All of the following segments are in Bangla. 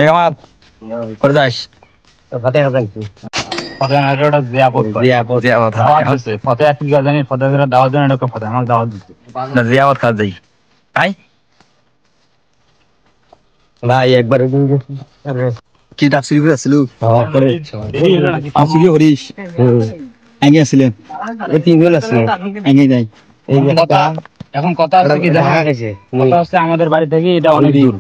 এই আমার করে যাস ফতে হবে কি ফতে নাটোটা জিয়াপত ফতে কি জানি ফতে দাওয়াত দেন এটা ফতে আমাকে দাওয়াত দিতে না জিয়াপত কাজ যাই আই ভাই একবার কি ডাকছি করে আসছিল করে আসিলি হরিশ আগে আসছিলেন এই তিনজন আছে আগে যাই এই কথা এখন কথা হচ্ছে কি জানা গেছে কথা হচ্ছে আমাদের বাড়ি থেকে এটা অনেক দূর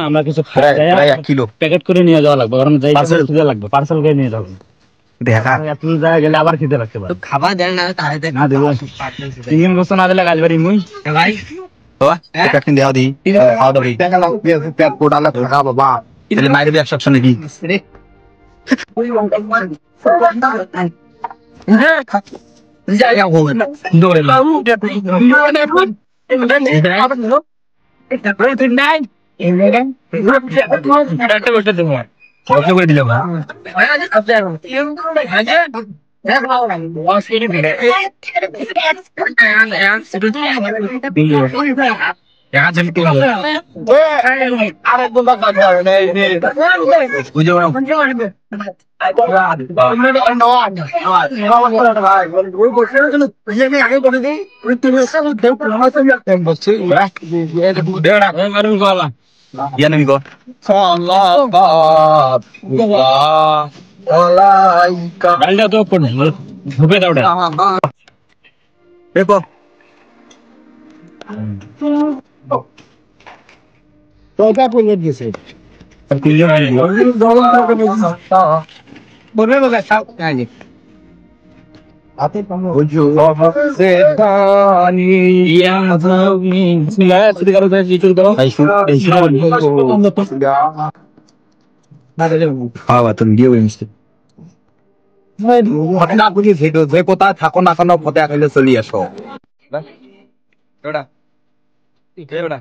আমরা কিছু খাই প্রায় 1 কিলো প্যাকেট করে নিয়ে যাওয়া লাগবে কারণ যাই খিদে লাগবে পার্সেল করে নিয়ে যাবো দেখা এত জায়গা গেলে আবার খিদে লাগতে পারে খাবার দেন না তাই দেন না দেবো 3 বছর না দিলে গাজবাড়ি মুই ভাই প্যাকেট দেওয়া দিই খাওয়া দাবি প্যাক কোটালা থাকা বাবা তাহলে মায়ের ব্যবসা নাকি জায়গা হবে না দৌড়ে না করে দিল ডালটা তো ঢুকে দাও দেখো তোটা কইলে দিয়েছে বলে বলে সাউ কানি আপনি পামো ওজো সে দানি ইয়া যাওনি সিলা সিলা করে দিছো তো এই শুনো না দে খাওয়া তুমি দিয়ে মিস্টার ঘটনা বুঝি ভিডিও যে কথা থাকো না কেন ফতে আইলে চলি আসো এডা এডা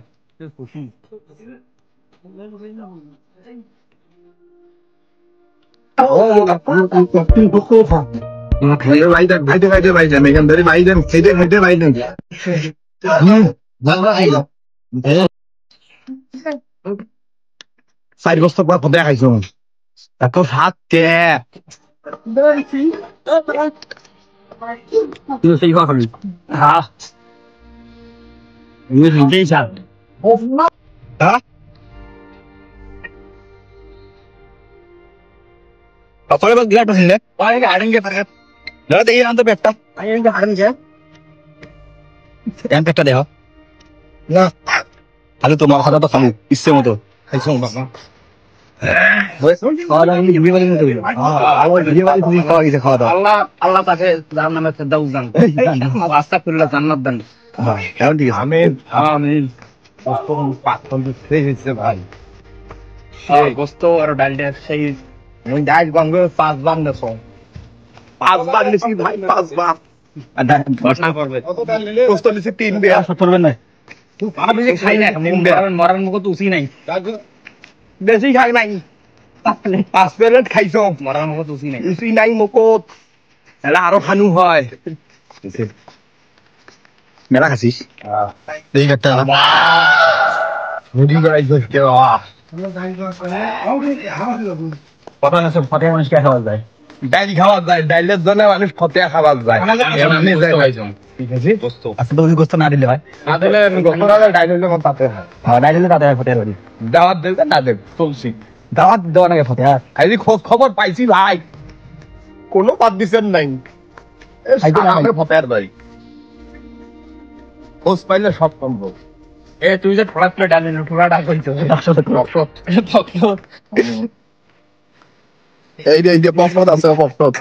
চার বছর পর ফতে খাইছো এত ভাত কে তুই সেই কথা বলি হ্যাঁ ये हिंदी सा Apa bang gila tuh Wah ini ada nggak perkat? Lalu tadi yang tuh peta. Ayo nggak ada nggak? yang peta deh ho Nah, halo tuh mau kata tuh kamu isse mo to hai song bang. খাওয়া ini juga balik itu awal dia balik tuh খাওয়া gitu খাওয়া দাওয়া Allah Allah pakai dalam nama sedau dan. Astagfirullah jannat dan. কেমন ঠিক আছে Amin. Amin. Gosto pak untuk sih ভাই গোস্ত আর ডালটা সেই ওই ডাল গঙ্গে 5 বার দেছো 5 বার নিছি ভাই 5 বার ada ঘটনা করবে গোস্ত নিছি 3 বার সত্তর বেন নাই আমি যে খাই না মরার মুখ তো উসি নাই বেশি খাই নাই 5 প্লেট খাইছো মরার মুখ তো উসি নাই মুখত এলা আরো খানু হয় মেলা খাসিস এই একটা মুড়ি গাই গেছে কথা আছে ফতে মানুষ কে খাওয়া যায় ডাইল খাওয়া যায় ডাইলের জন্য মানুষ ফতে খাওয়া যায় এমনি যায় খাইছো ঠিক আছে গোস্ত আচ্ছা তো ওই গোস্ত না দিলে হয় না দিলে গোস্ত না ডাইল হলে মন তাতে হয় হ্যাঁ না দিলে তাতে ফতে বাড়ি দাওয়াত দেবে না দেবে চলছি দাওয়াত দেওয়া নাকি ফতে আর খালি খোঁজ খবর পাইছি ভাই কোনো বাদ দিছেন নাই আমি ফতের বাড়ি খোঁজ পাইলে সব সম্ভব এ তুই যে ঠোড়া প্লেট ডালি ঠোড়া ডাক হইতো এই যে পপকর্ন আছে পপকর্ন